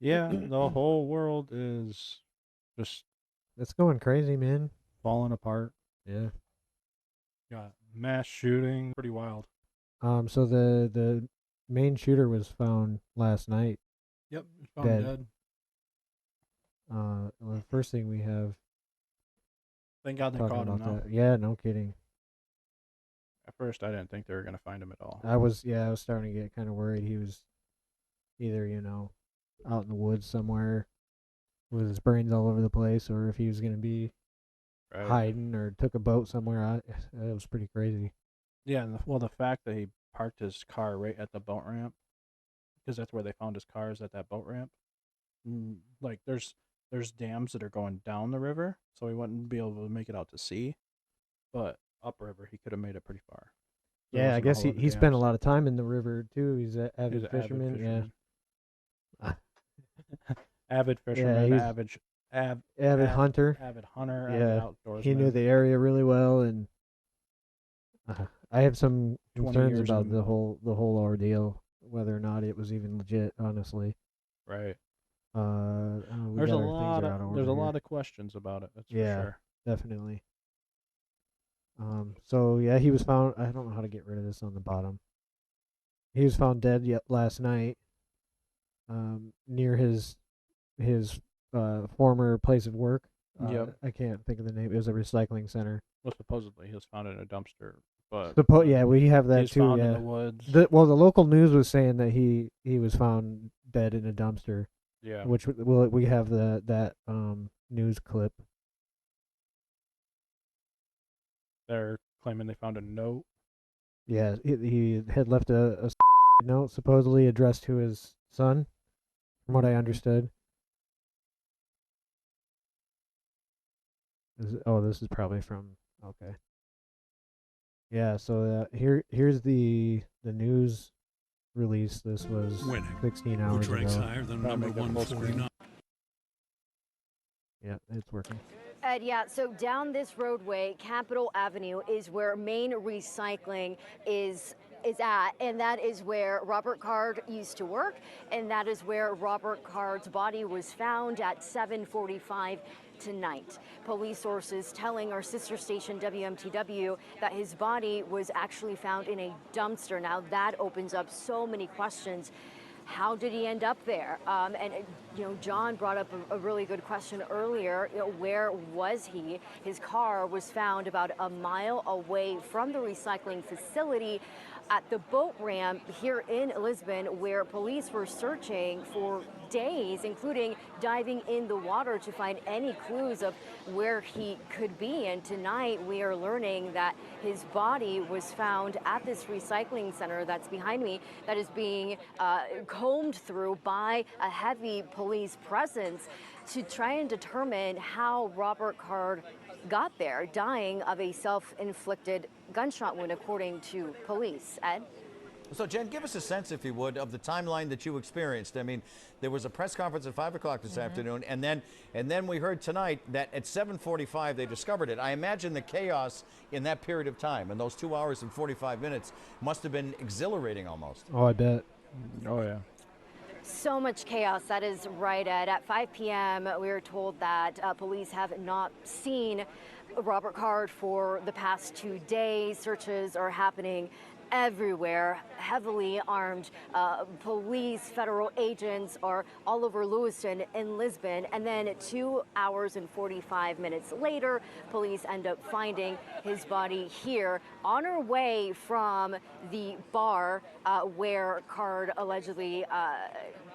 Yeah, the whole world is just It's going crazy, man. falling apart. Yeah. Got mass shooting, pretty wild. So the main shooter was found last night Yep, found dead. dead. Well, the first thing we have Thank God they talking caught him about now. that. Yeah, no kidding. At first, I didn't think they were gonna find him at all. I was starting to get kind of worried he was either, out in the woods somewhere with his brains all over the place, or if he was going to be Right? hiding or took a boat somewhere. It was pretty crazy. Yeah, and well, the fact that he parked his car right at the boat ramp, because that's where they found his cars at that boat ramp. Like there's dams that are going down the river, so he wouldn't be able to make it out to sea. But upriver, he could have made it pretty far. There Yeah, I wasn't a guess whole lot of he spent a dams. lot of time in the river too. He's an He's avid an avid fisherman. Yeah. fisherman. Avid Yeah, fisherman, he's av, avid av, hunter. avid hunter, avid Yeah, he knew outdoorsman. the area really well, and I have some 20 concerns years about in, the whole ordeal, whether or not it was even legit. Honestly, right? we got our things are out of There's order a here. lot of questions about it. That's for Yeah, sure. definitely. So yeah, he was found. I don't know how to get rid of this on the bottom. He was found dead yet last night, near his former place of work. Yep. I can't think of the name. It was a recycling center. Well, supposedly he was found in a dumpster, but Yeah, we have that he's too. found in Yeah. the woods. The local news was saying that he was found dead in a dumpster, Yeah, which we have that news clip. they're claiming they found a note. Yeah, he had left a note supposedly addressed to his son, from what I Mm-hmm. understood. This is probably from okay. Yeah, so here's the news release. This was Winning, 16 which hours ranks ago. higher than Probably number make that full screen. 149. Yeah, it's working. Yeah, so down this roadway, Capitol Avenue, is where Maine Recycling is at, and that is where Robert Card used to work, and that is where Robert Card's body was found at 7:45 tonight. Police sources telling our sister station WMTW that his body was actually found in a dumpster. Now that opens up so many questions. How did he end up there? John brought up a really good question earlier. Where was he? His car was found about a mile away from the recycling facility at the boat ramp here in Lisbon, where police were searching for days, including diving in the water to find any clues of where he could be. And tonight we are learning that his body was found at this recycling center that's behind me, that is being combed through by a heavy police presence to try and determine how Robert Card got there, dying of a self-inflicted gunshot wound, according to police. Ed? So, Jen, give us a sense, if you would, of the timeline that you experienced. I mean, there was a press conference at 5 o'clock this afternoon, and then we heard tonight that at 7:45 they discovered it. I imagine the chaos in that period of time, in those 2 hours and 45 minutes, must have been exhilarating almost. Oh, I bet. Oh yeah. So much chaos. That is right, Ed. At 5 p.m., we were told that police have not seen Robert Card for the past 2 days. Searches are happening everywhere. Heavily armed police, federal agents are all over Lewiston and Lisbon. And then 2 hours and 45 minutes later, police end up finding his body here on our way from the bar where Card allegedly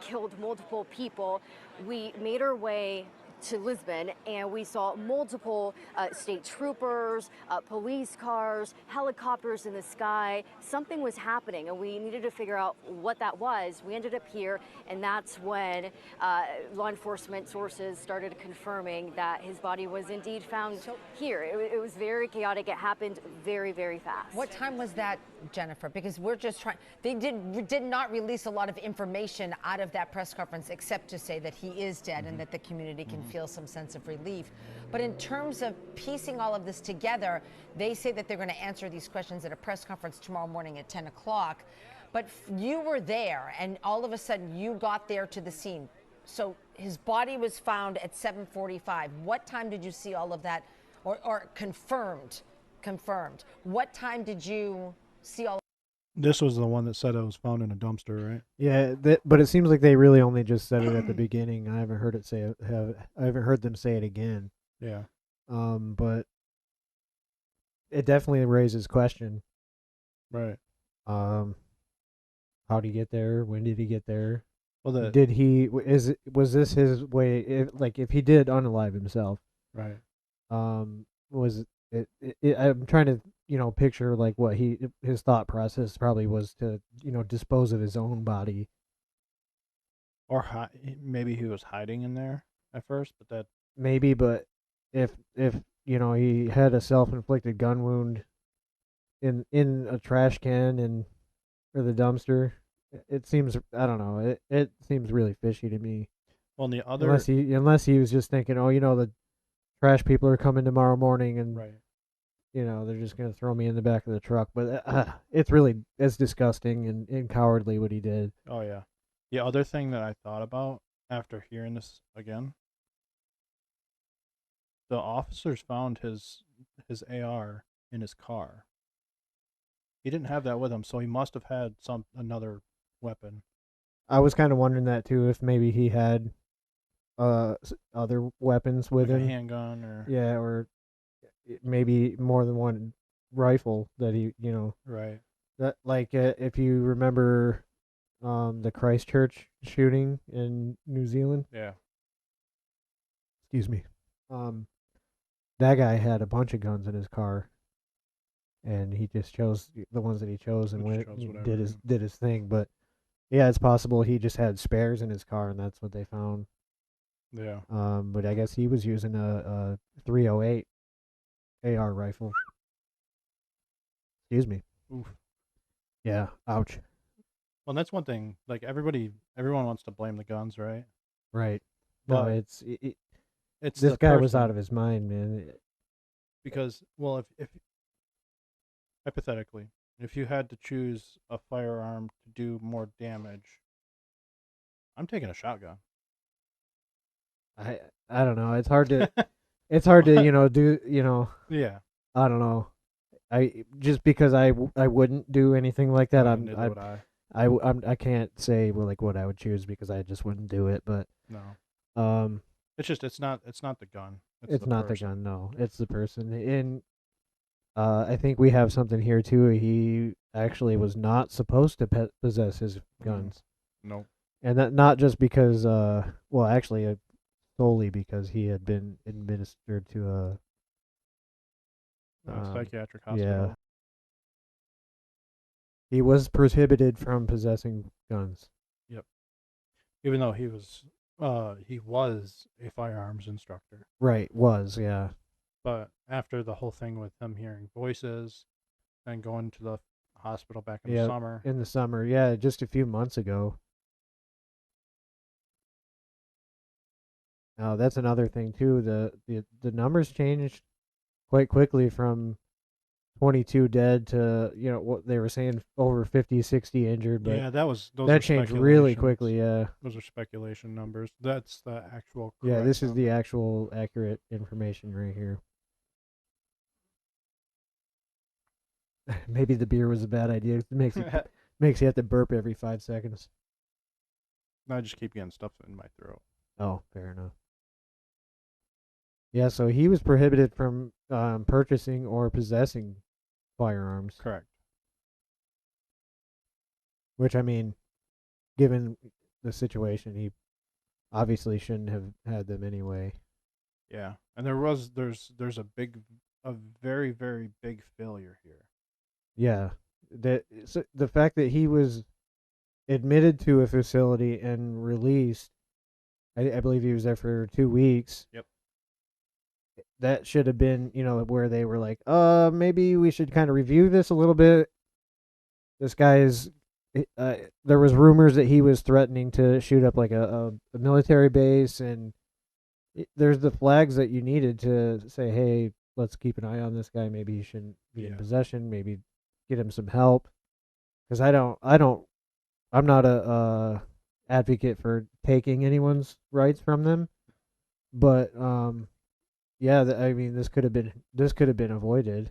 killed multiple people. We made our way to Lisbon, and we saw multiple state troopers, police cars, helicopters in the sky. Something was happening, and we needed to figure out what that was. We ended up here, and that's when law enforcement sources started confirming that his body was indeed found here. It was very chaotic. It happened very, very fast. What time was that, Jennifer? Because we're just trying. They did not release a lot of information out of that press conference, except to say that he is dead and that the community can feel some sense of relief. But in terms of piecing all of this together, they say that they're going to answer these questions at a press conference tomorrow morning at 10 o'clock. But you were there, and all of a sudden you got there to the scene. So his body was found at 7:45. What time did you see all of that, or confirmed? Confirmed. What time did you see all? This was the one that said it was found in a dumpster, right? Yeah, but it seems like they really only just said it at the beginning. I haven't heard it say I haven't heard them say it again. Yeah. But it definitely raises question. Right. How did he get there? When did he get there? Well, Did he was this his way? If he did unalive himself, right. was I'm trying to picture like what his thought process probably was to dispose of his own body. Or maybe he was hiding in there at first, but that Maybe, but if he had a self-inflicted gun wound in a trash can or the dumpster, it seems, I don't know, it seems really fishy to me. well, the other Unless he was just thinking, oh, the trash people are coming tomorrow morning, and right. they're just gonna throw me in the back of the truck. But it's disgusting and cowardly what he did. Oh yeah. The other thing that I thought about after hearing this again, the officers found his AR in his car. He didn't have that with him, so he must have had another weapon. I was kind of wondering that too, if maybe he had other weapons with Like a him. handgun or Yeah, or maybe more than one rifle that he, right. that like if you remember the Christchurch shooting in New Zealand. Yeah. Excuse me. That guy had a bunch of guns in his car, and he just chose the ones that he chose and Just went chose whatever, did his thing. But yeah, it's possible he just had spares in his car, and that's what they found. Yeah. But I guess he was using a 308 AR rifle. Excuse me. Oof. Yeah. Ouch. Well, that's one thing. Like everyone wants to blame the guns, right? Right. No, But it's it's this the guy was person, out of his mind, man. because well, if hypothetically, if you had to choose a firearm to do more damage, I'm taking a shotgun. I don't know. It's hard to do Yeah. I don't know. I just because I wouldn't do anything like that. Neither would I. I can't say like what I would choose because I just wouldn't do it. But No. It's not the gun. it's the not the person. gun. No, it's the person. And I think we have something here too. He actually was not supposed to possess his guns, Nope. and that not just because well, actually solely because he had been administered to a Psychiatric yeah. hospital. He was prohibited from possessing guns. Yep. Even though he was a firearms instructor. Right, yeah. But after the whole thing with him hearing voices and going to the hospital back in the summer. In the summer, yeah, just a few months ago. Now that's another thing too. The numbers changed quite quickly from 22 dead to what they were saying, over 50, 60 injured. But yeah, those that changed really quickly. Yeah, those are speculation numbers. That's the actual. Yeah, this is number. the actual accurate information right here. Maybe the beer was a bad idea. It makes you have to burp every 5 seconds. I just keep getting stuff in my throat. Oh, fair enough. Yeah, so he was prohibited from purchasing or possessing firearms. Correct. Which, I mean, given the situation, he obviously shouldn't have had them anyway. Yeah, and there's a very, very big failure here. Yeah, the fact that he was admitted to a facility and released, I believe he was there for 2 weeks. Yep. That should have been, where they were like, maybe we should kind of review this a little bit. This guy is, there was rumors that he was threatening to shoot up like a military base, and there's the flags that you needed to say, hey, let's keep an eye on this guy. Maybe he shouldn't be in possession. Maybe get him some help. Because I'm not advocate for taking anyone's rights from them, but yeah, I mean, this could have been avoided.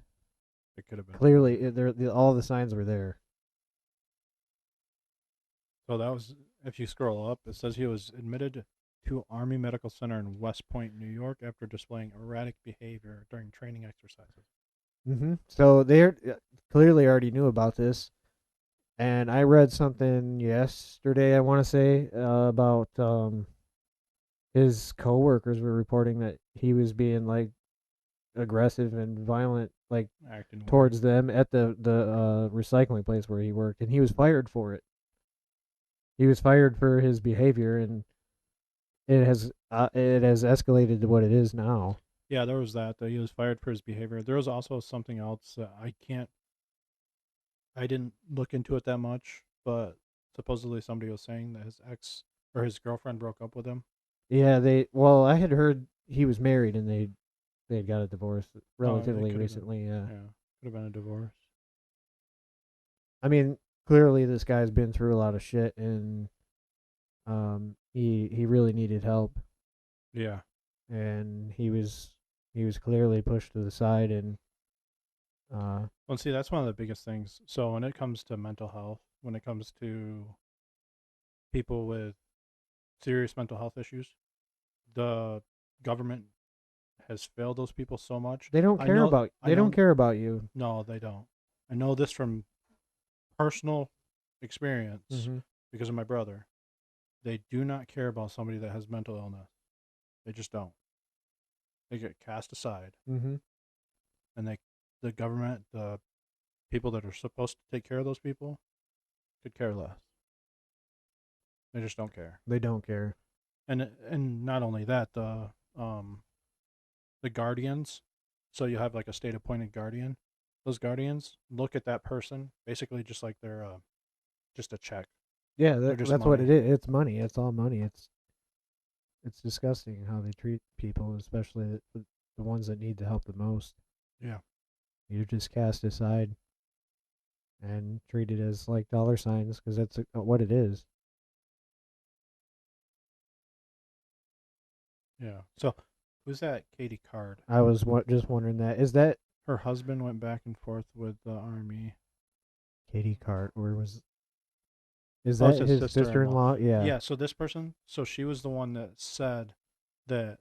It could have been Clearly, avoided. all the signs were there. So that was, if you scroll up, it says he was admitted to Army Medical Center in West Point, New York, after displaying erratic behavior during training exercises. So they clearly already knew about this, and I read something yesterday. I want to say about his coworkers were reporting that he was being like aggressive and violent, like Acting weird. towards them at the recycling place where he worked, and he was fired for it. He was fired for his behavior, and it has escalated to what it is now. Yeah, there was that. That he was fired for his behavior. There was also something else that I didn't look into it that much, but supposedly somebody was saying that his ex or his girlfriend broke up with him. Yeah, I had heard he was married and they had got a divorce It relatively could have been. recently. Yeah. Yeah, could have been a divorce. I mean, clearly this guy's been through a lot of shit, and he really needed help, Yeah. and he was clearly pushed to the side, and Well, see, that's one of the biggest things. So when it comes to mental health, when it comes to people with serious mental health issues, the government has failed those people so much. they don't I care know. about I know. you. No, they don't. I know this from personal experience Mm-hmm. because of my brother. They do not care about somebody that has mental illness. They just don't. They get cast aside, Mm-hmm. and the government, the people that are supposed to take care of those people, could care less. They just don't care. They don't care. And not only that, the guardians. So you have like a state appointed guardian. Those guardians look at that person basically just like they're just a check. Yeah, They're just that's what money. it is. It's money. It's all money. It's disgusting how they treat people, especially the ones that need the help the most. Yeah. You're just cast aside and treated as like dollar signs because that's what it is. Yeah. So who's that Katie Card? I was just wondering that is that Her husband went back and forth with the army. Katie Cart or was is Oh, it's that his his sister-in-law. sister-in-law? Yeah. Yeah. So this person, so she was the one that said that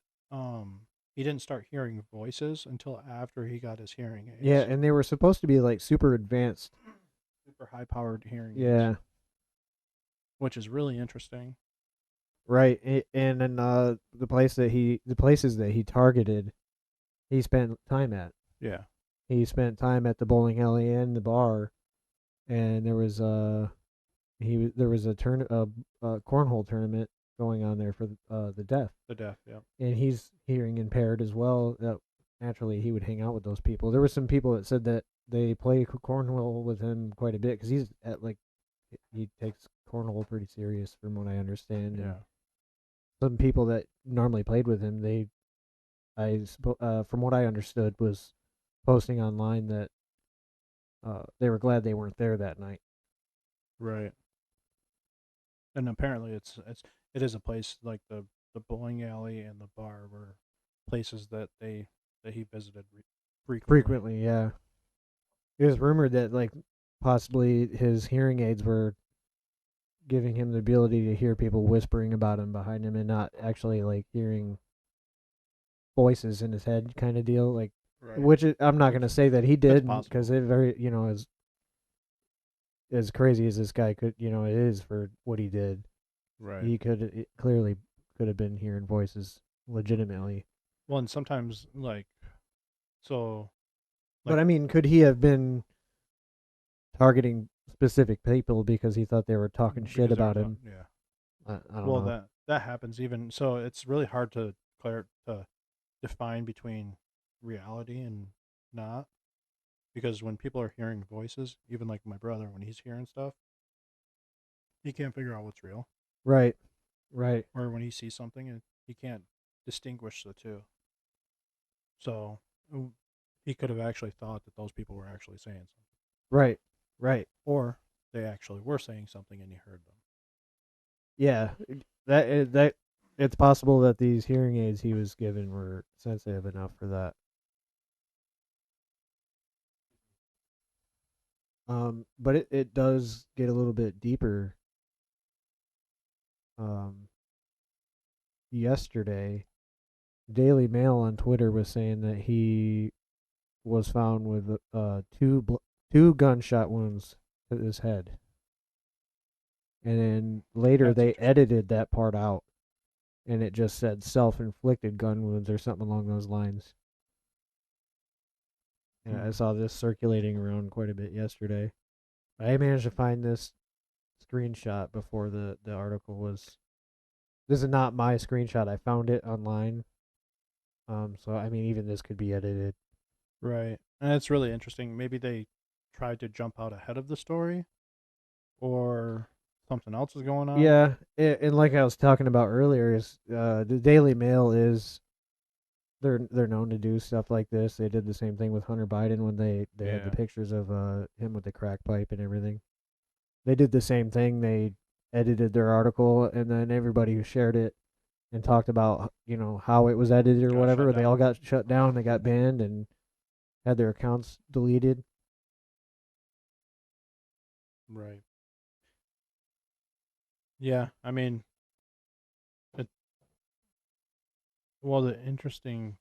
he didn't start hearing voices until after he got his hearing Yeah, aids, and they were supposed to be like super advanced. super high-powered hearing aids, Yeah. which is really interesting. Right. And then the places that he targeted, he spent time at. Yeah. He spent time at the bowling alley and the bar, and there was a cornhole tournament going on there for the deaf, The deaf. Yeah. and he's hearing impaired as well. That naturally he would hang out with those people. There were some people that said that they play cornhole with him quite a bit because he's at like he takes cornhole pretty serious from what I understand. And Yeah. some people that normally played with him, from what I understood, was posting online that they were glad they weren't there that night. Right. And apparently it is a place like the bowling alley and the bar were places that he visited frequently. Frequently, yeah. It was rumored that like possibly his hearing aids were giving him the ability to hear people whispering about him behind him and not actually like hearing voices in his head kind of deal like Right. I'm not going to say that he That's did because possible. it very as crazy as this guy could it is for what he did. Right. He clearly could have been hearing voices legitimately. Well, and sometimes like so But like I mean, could he have been targeting specific people because he thought they were talking shit because they were about him? yeah. I don't Well, know. that happens even so it's really hard to define between reality and not because when people are hearing voices, even like my brother when he's hearing stuff, he can't figure out what's real. Right. Right. Or when he sees something and he can't distinguish the two. So he could have actually thought that those people were actually saying something, Right. Right. or they actually were saying something and he heard them. Yeah, that it's possible that these hearing aids he was given were sensitive enough for that. But it does get a little bit deeper. Um, Yesterday, Daily Mail on Twitter was saying that he was found with two gunshot wounds to his head, and then later That's they interesting. edited that part out, and it just said self-inflicted gun wounds or something along those lines. And I Hmm. saw this circulating around quite a bit yesterday. I managed to find this screenshot before the article was. This is not my screenshot. I found it online. So I mean, even this could be edited. Right. And it's really interesting. Maybe they tried to jump out ahead of the story, or something else is going on. Yeah, and like I was talking about earlier, is the Daily Mail is they're known to do stuff like this. They did the same thing with Hunter Biden when they had the Yeah. pictures of him with the crack pipe and everything. They did the same thing. They edited their article, and then everybody who shared it and talked about how it was edited or Got shut whatever, they all down. got shut down. They got banned and had their accounts deleted. Right. Yeah. I mean, it, well, the interesting.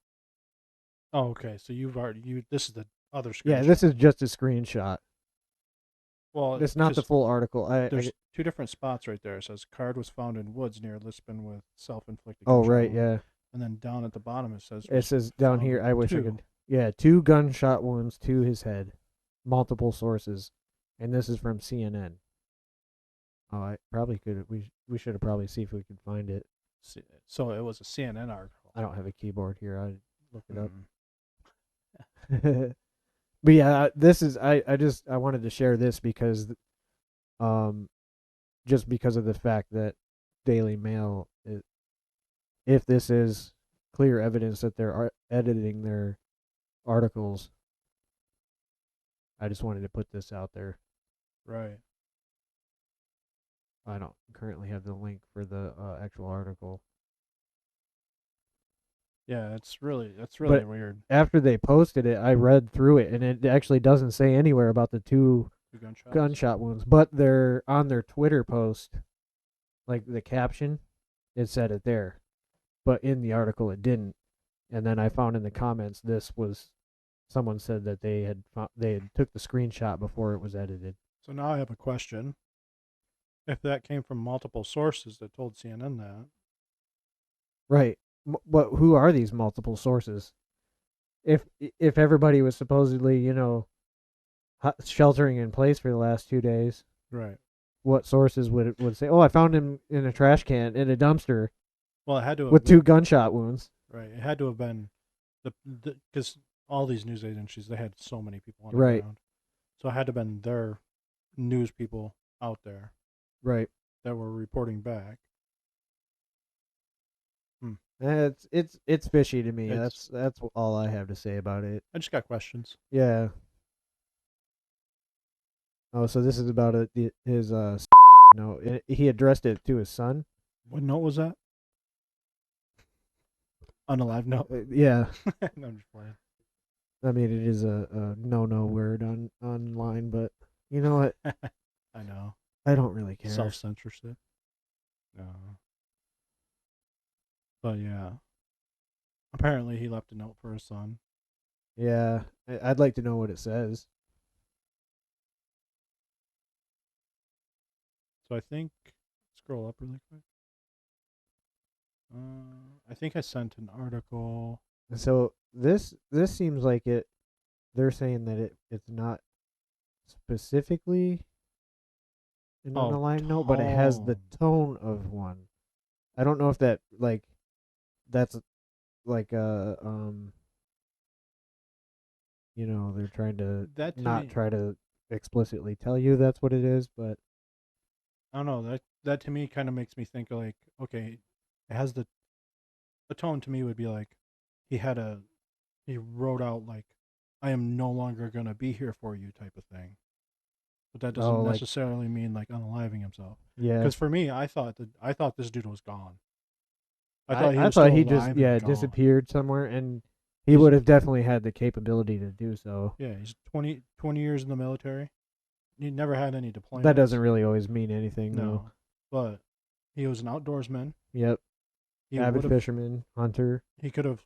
Oh, okay. So you've already you. This is the other Yeah, this screenshot. is just a screenshot. Well, It's not the because full article. there's two different spots right there. It says Card was found in woods near Lisbon with self-inflicted Oh gunshot right, wound, yeah. and then down at the bottom it says It was says down found here. with I wish I two. could. Yeah, two gunshot wounds to his head, multiple sources, and this is from CNN. Oh, I probably could. We should have probably see if we could find it. So it was a CNN article. I don't have a keyboard here. I look it up. Hmm. But yeah, this is I wanted to share this because um just because of the fact that Daily Mail if this is clear evidence that they're editing their articles, I just wanted to put this out there. Right. I don't currently have the link for the actual article. Yeah, that's really But weird. after they posted it, I read through it, and it actually doesn't say anywhere about the two Two gunshots. gunshot wounds. But they're on their Twitter post, like the caption, it said it there. But in the article, it didn't. And then I found in the comments this was someone said that they had took the screenshot before it was edited. So now I have a question. If that came from multiple sources that told CNN that, Right. But who are these multiple sources? If if everybody was supposedly sheltering in place for the last 2 days, right? what sources would say, "Oh, I found him in a trash can in a dumpster Well, it had to have with two gunshot wounds." right. It had to have been the because all these news agencies they had so many people on the Right. ground, so it had to have been their news people out there Right. that were reporting back. Hmm. It's fishy to me. It's That's all I have to say about it. I just got questions. Yeah. Oh, so this is about his no. He addressed it to his son. What note was that? Unalive note. Yeah. No, I'm just playing. I mean, it is a no word on online, but you know what? I know. I don't really care. Self censorship. No. But yeah. Apparently he left a note for his son. Yeah, I'd like to know what it says. So I think scroll up really quick. I think I sent an article. So this seems like it. They're saying that it's not specifically an Oh, unaligned note, but it has the tone of one. I don't know if that's like they're trying to that to not me. try to explicitly tell you that's what it is, but I don't know. That to me kind of makes me think like, okay, it has the tone to me would be like he wrote out like, I am no longer gonna be here for you type of thing. but that Oh, doesn't like necessarily mean like unaliving himself. yeah. Because for me, I thought this dude was gone. I thought he I was thought still he just alive and gone. disappeared somewhere, and he He's would have definitely had the capability to do so. yeah, he's 20 years in the military. He never had any That deployments. doesn't really always mean anything, though. No, but he was an outdoorsman. Yep, He avid would have fisherman, hunter. he could have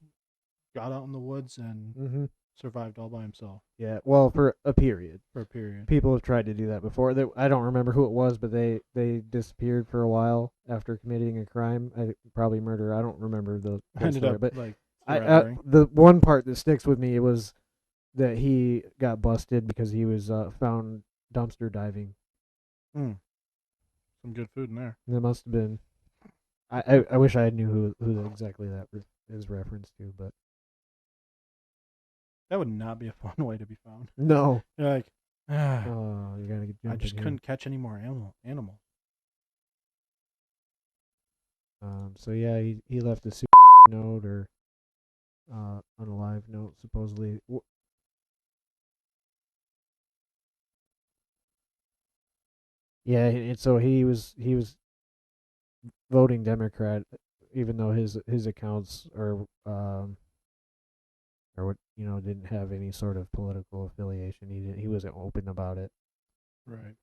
got out in the woods and Mm-hmm. survived all by himself Yeah, well, for a period. for a period. People have tried to do that before. I don't remember who it was, but they disappeared for a while after committing a crime, probably murder. I don't remember the Ended story, up but like I surrendering. the one part that sticks with me was that he got busted because he was found dumpster diving. Some good food in there. That must have been. I wish I knew who exactly that is reference to, but That would not be a fun way to be found. no. You're like, Oh, you gotta get I jumping just here. couldn't catch any more animals. So yeah, he left a note or unalive note supposedly. Yeah, and so he was voting Democrat, even though his accounts or what didn't have any sort of political affiliation. He wasn't open about it. Right.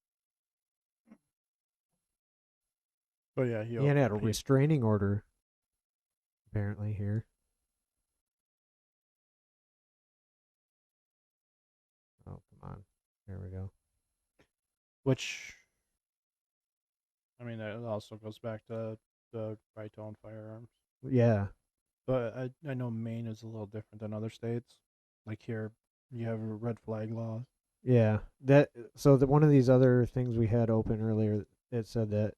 But yeah, He had a restraining order apparently here. Oh, come on. There we go. which I mean that also goes back to the right to own firearms. Yeah. But I know Maine is a little different than other states. Like here, you have red flag laws. Yeah. One of these other things we had open earlier, it said that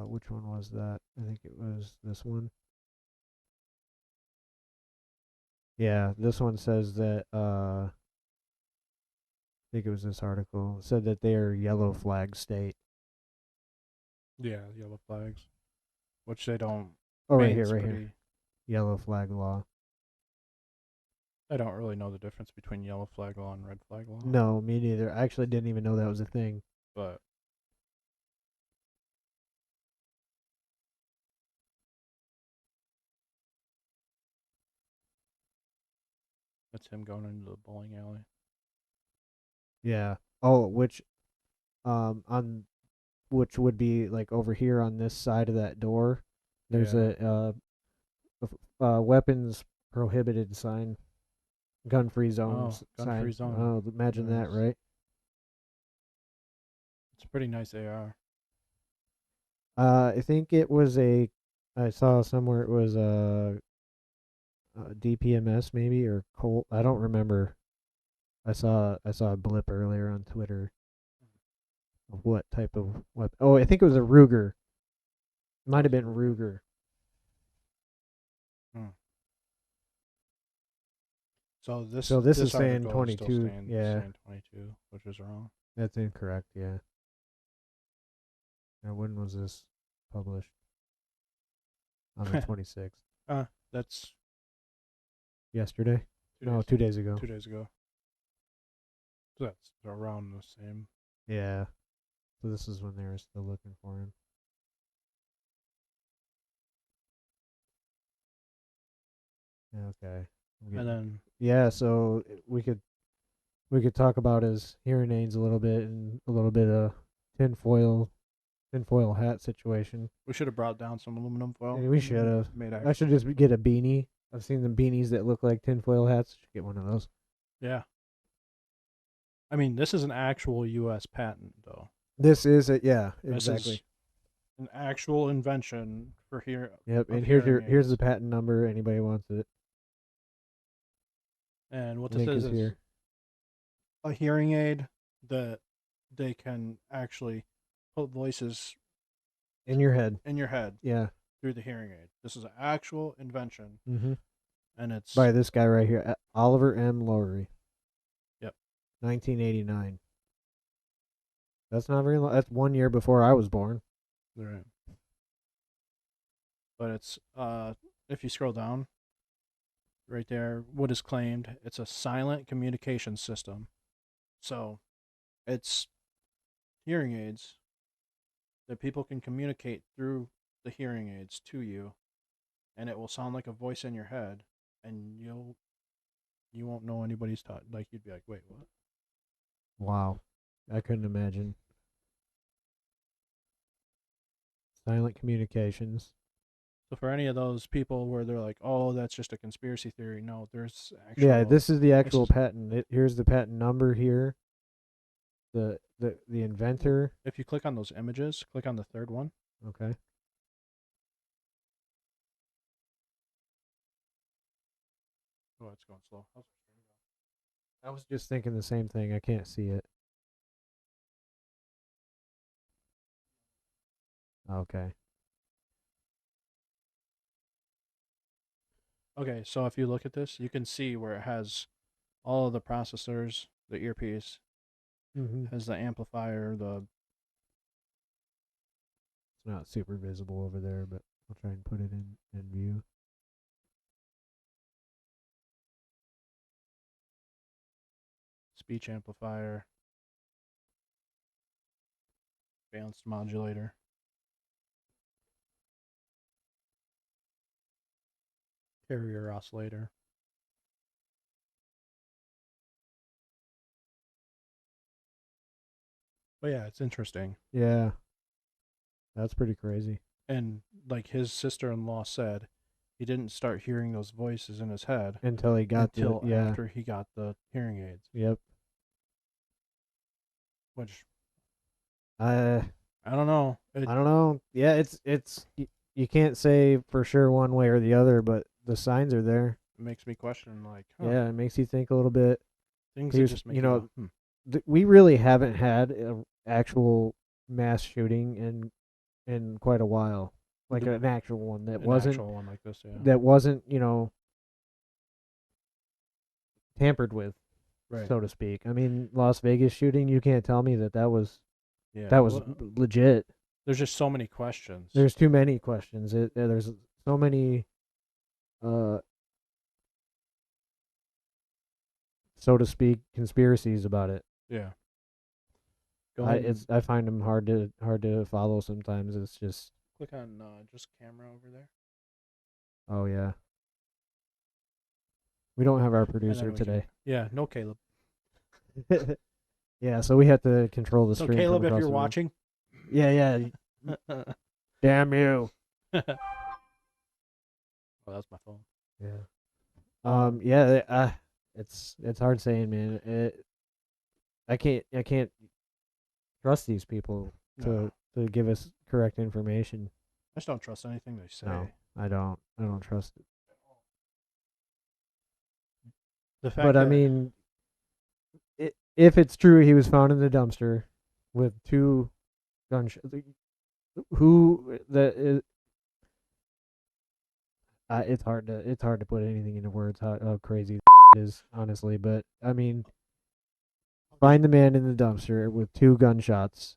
which one was that? I think it was this one. Yeah, this one says that I think it was this article. It said that they are yellow flag state. Yeah, yellow flags, which they don't. Oh, right Maine's here, right pretty, here. Yellow flag law. I don't really know the difference between yellow flag law and red flag law. No, me neither. I actually didn't even know that was a thing. But that's him going into the bowling alley. Yeah. Oh, on which would be like over here on this side of that door. There's Yeah. a weapons prohibited sign, gun free zones Gun sign. free zone. Oh, imagine that, Nice. right? It's a pretty nice AR. I think it was I saw somewhere it was a DPMS maybe or Colt. I don't remember. I saw a blip earlier on Twitter of what type of weapon. Oh, I think it was a Ruger. Might have been Ruger. Hmm. So This is saying article is still 22. Yeah, saying 22, which is wrong. that's incorrect. Yeah. Now, when was this published? On the 26th. That's Yesterday? 2 No, days, 2 days ago. 2 days ago. So that's around the same. Yeah. So this is when they were still looking for him. Okay. And then Yeah, so we could talk about his hearing aids a little bit and a little bit of tinfoil hat situation. we should have brought down some aluminum foil. Yeah, we should have. Made I should just get a beanie. I've seen the beanies that look like tinfoil hats. Should get one of those. Yeah. I mean, this is an actual U.S. patent, though. This is it. Yeah, This exactly. is an actual invention for here. Yep. of And hearing here's the aids. patent number. Anybody wants it? And what this Link is is here. a hearing aid that they can actually put voices In your head. in your head Yeah. through the hearing aid. This is an actual invention, Mm-hmm. and it's By this guy right here, Oliver M. Lowry. Yep. 1989. That's not very long. That's 1 year before I was born. right. But it's if you scroll down, right there, what is claimed? It's a silent communication system. So It's hearing aids that people can communicate through the hearing aids to you, and it will sound like a voice in your head, and you won't know anybody's talking. Like you'd be like, wait, what? Wow. I couldn't imagine. Silent communications. So for any of those people where they're like, oh, that's just a conspiracy theory, no, there's actual. Yeah, this is the this actual is- patent. Here's the patent number here. The inventor. If you click on those images, click on the third one. Okay. Oh, it's going slow. How's the screen I was just thinking the same thing. I can't see it. Okay. Okay, so if you look at this, you can see where it has all of the processors, the earpiece, Mm-hmm. has the amplifier, the It's not super visible over there, but I'll try and put it in view. speech amplifier, balanced modulator. Carrier oscillator. But yeah, it's interesting. Yeah. That's pretty crazy. And like his sister-in-law said, he didn't start hearing those voices in his head Until he got until to yeah. after he got the hearing aids, Yep. which I I don't know. I don't know. Yeah, it's you can't say for sure one way or the other, but the signs are there. Makes me question, like, huh, Yeah, it makes you think a little bit. things that Here's just make you you know, go, we really haven't had an actual mass shooting in quite a while, like The- an actual one an actual one like this, yeah. that wasn't tampered with, Right. so to speak. I mean, Las Vegas shooting, you can't tell me that was Yeah. well, legit. there's just so many questions. There's too many questions. There's so many, so to speak, conspiracies about it. Yeah. Go ahead and I find them hard to follow sometimes. It's just, click on just camera over there. oh yeah. We don't have our And producer then we can- today. Yeah, no Caleb. Yeah, so we have to control the So stream. Caleb, from if across you're the room. watching. Yeah. Damn you. Well, that's my phone. Yeah. Um, Yeah. It's hard saying, man. I can't trust these people No. to give us correct information. I just don't trust anything they say. No, I don't. I don't trust it. The fact But that I mean, if it's true, he was found in the dumpster with two gunshots. Who that is? It's hard to put anything into words how crazy it is, honestly. But I mean, find the man in the dumpster with two gunshots.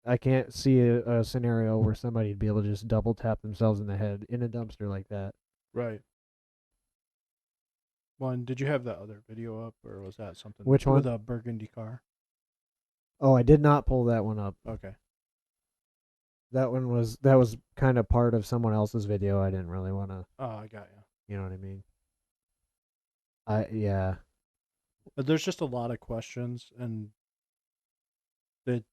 I can't see a scenario where somebody'd be able to just double tap themselves in the head in a dumpster like that. right. One, did you have that other video up, or was that something Which with one? a burgundy car? Oh, I did not pull that one up. Okay. That was kind of part of someone else's video. I didn't really want to, Oh, I got you. you know what I mean? Yeah. But there's just a lot of questions, and that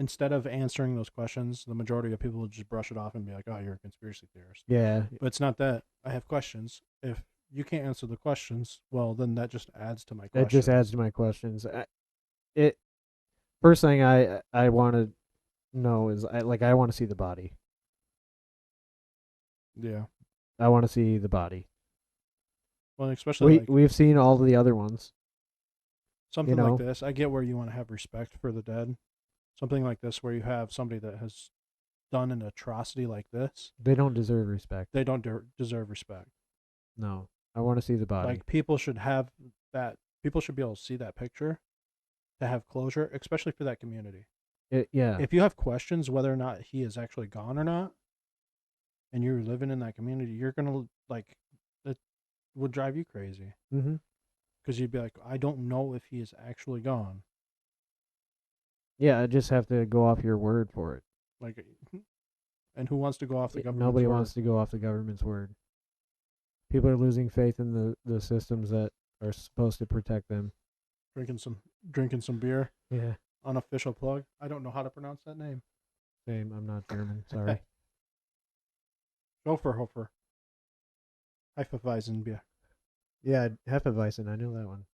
instead of answering those questions, the majority of people will just brush it off and be like, "Oh, you're a conspiracy theorist." Yeah. But it's not that. I have questions. If you can't answer the questions, well, then that just adds to my questions. It just adds to my questions. First thing I want to know is I want to see the body. Yeah. I want to see the body. Well, especially like We've seen all the other ones. something know? like this. I get where you want to have respect for the dead. Something like this, where you have somebody that has done an atrocity like this, They don't deserve respect. they don't deserve respect. No. I want to see the body. Like people should have that. People should be able to see that picture to have closure, especially for that community. Yeah. If you have questions whether or not he is actually gone or not, and you're living in that community, you're gonna like it would drive you crazy Mm-hmm. because you'd be like, I don't know if he is actually gone. Yeah, I just have to go off your word for it. Like, and who wants to go off the government's Nobody word? wants to go off the government's word. People are losing faith in the systems that are supposed to protect them. Drinking some beer. Yeah, Unofficial plug. I don't know how to pronounce that name. same. I'm not German. Sorry. Hofer. Hefeweizenbier. Yeah, Hefeweizen. I know that one.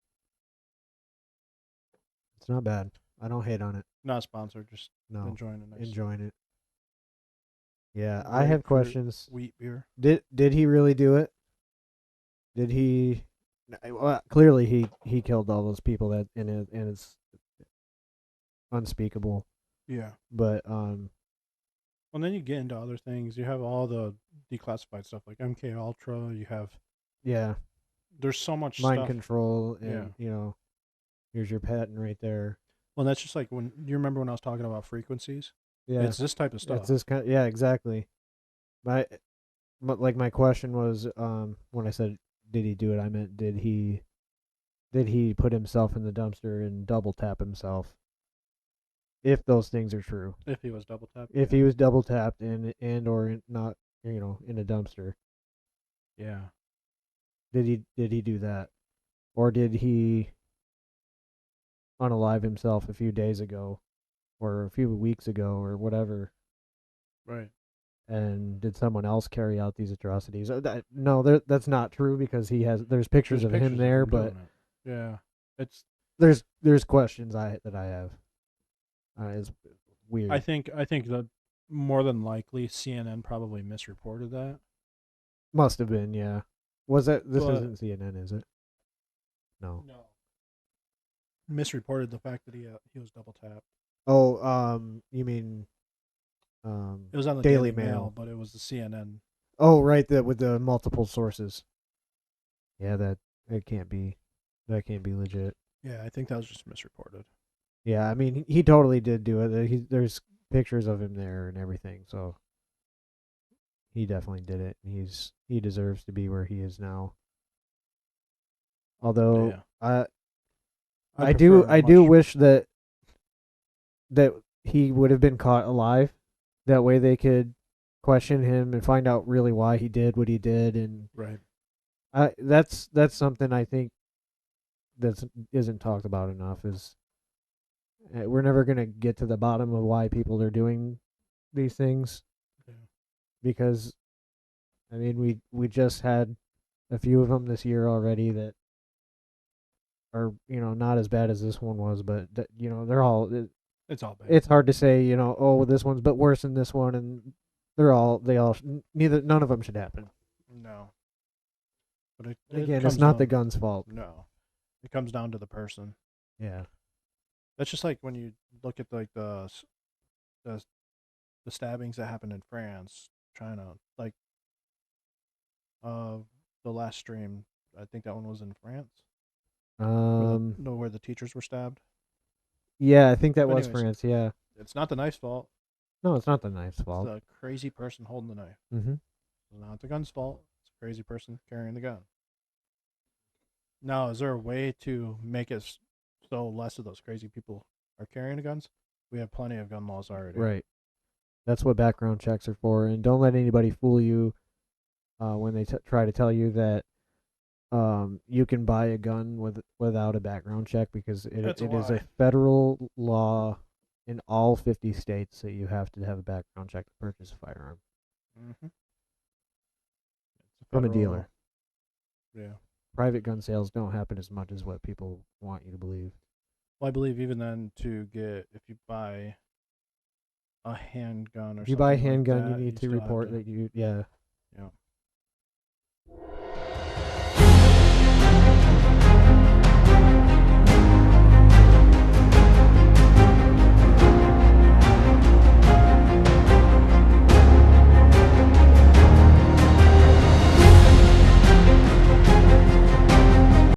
It's not bad. I don't hate on it. Not sponsored, just No, enjoying a nice enjoying it. Yeah, I have grapefruit questions. wheat beer. Did he really do it? Did he? Well, clearly he killed all those people that and it's unspeakable. Yeah. But Well, then you get into other things. You have all the declassified stuff like MK Ultra. You have yeah, there's so much mind stuff. control Yeah. and here's your patent right there. Well, that's just like when you remember when I was talking about frequencies. Yeah, It's this type of stuff. it's this kind. Yeah, exactly. My question was when I said did he do it, I meant did he put himself in the dumpster and double tap himself? If those things are true, If he was double tapped. if he was double tapped and or not, in a dumpster, Yeah. did he do that, or did he unalive himself a few days ago, or a few weeks ago, or whatever? Right. And did someone else carry out these atrocities? No, that's not true because there's pictures There's of him there, but doing it. Yeah. It's. there's questions that I have. It's weird. I think that more than likely CNN probably misreported that. Must have been, yeah. Was that this But- isn't CNN, is it? No. No. Misreported the fact that he was double tapped. Oh, you mean It was on the Daily Daily Mail, Mail. but it was the CNN. Oh, right, with the multiple sources. Yeah, that can't be legit. Yeah, I think that was just misreported. Yeah, I mean he totally did do it. There's pictures of him there and everything, so he definitely did it. He deserves to be where he is now. Although Yeah. I do much- wish that he would have been caught alive. That way they could question him and find out really why he did what he did, and Right. that's something I think that isn't talked about enough. Is we're never gonna get to the bottom of why people are doing these things, Yeah. because I mean we just had a few of them this year already that are not as bad as this one was, but they're all. It's all bad. It's hard to say, oh, this one's but worse than this one, and none of them should happen. No. But it Again, comes it's not the down- gun's fault. No. It comes down to the person. Yeah. That's just like when you look at like the stabbings that happened in France, China, like the last stream. I think that one was in France. Where the teachers were stabbed. Yeah, I think that But was anyways. France. Yeah. It's not the knife's fault. No, it's not the knife's It's fault. the crazy person holding the knife. Mm-hmm. It's not the gun's fault. It's a crazy person carrying the gun. Now, is there a way to make it so less of those crazy people are carrying the guns? We have plenty of gun laws already. Right. That's what background checks are for, and don't let anybody fool you when they try to tell you that you can buy a gun without a background check, because it is a lie. federal law in all 50 states that you have to have a background check to purchase a firearm Mm-hmm. from a dealer. Yeah. Private gun sales don't happen as much as what people want you to believe. Well, I believe even then if you buy a handgun or If you buy a something like handgun, that, you need to still have report that you